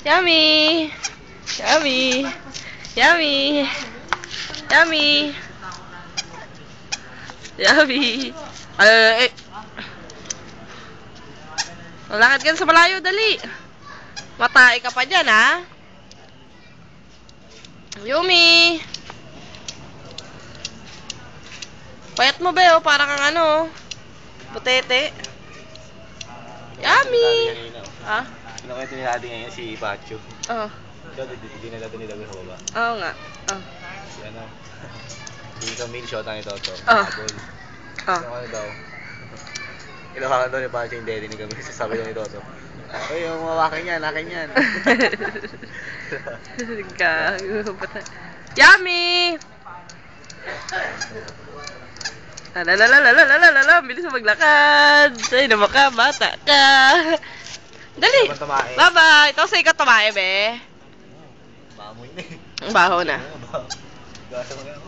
Yummy! Yummy! Yummy! Yummy! Yummy! Malakad ka sa malayo, dali. Matay ka pa dyan, ha? Yummy! Payat mo ba, oh? Parang kang ano, butete. Yummy! Ha? Kinukwento ni Daddy ngayon si Pacho. Oh. Hindi na natin nilagay sa baba. Oo nga. Oh. Si ano, si Camille, shota ni Toto. Oh. Habol. Oh. Ano daw? Kinuhakan daw ni Pacho yung daddy ni Camille. Sasabi daw ni Toto, "Uy, yung mawakin yan, akin yan." Gago. Yummy! Lalalalalalalalalala, bilis mo maglakad. Ay, naman ka, bata ka. Dali. Bye-bye. Ito sa ikaw tumae, be. Maamoy na eh. Ang baho na. Gasa mo yan.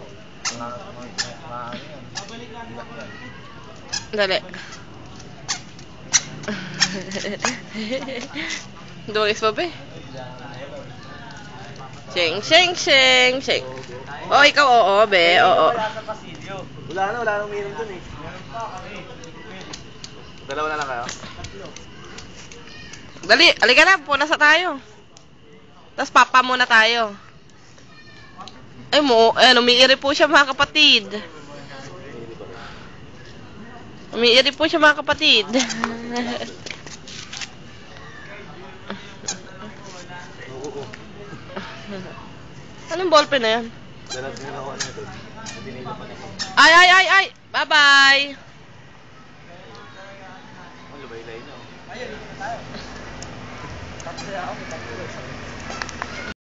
Dali. Doris pa, be. Sheng, sheng, sheng, sheng. Oh, ikaw, oo, be. Oo. Wala nang umiinom dun eh. Dalawa na lang kayo? Dali, alika na, punas na tayo. Tapos papa muna tayo. Ay mo, umiiri po siya mga kapatid. Umiiri po siya mga kapatid. Anong ballpen na yan? Dalag din ako ano doon. Binilo pa na ko. Ay! Bye-bye! Ang lubay-lay na.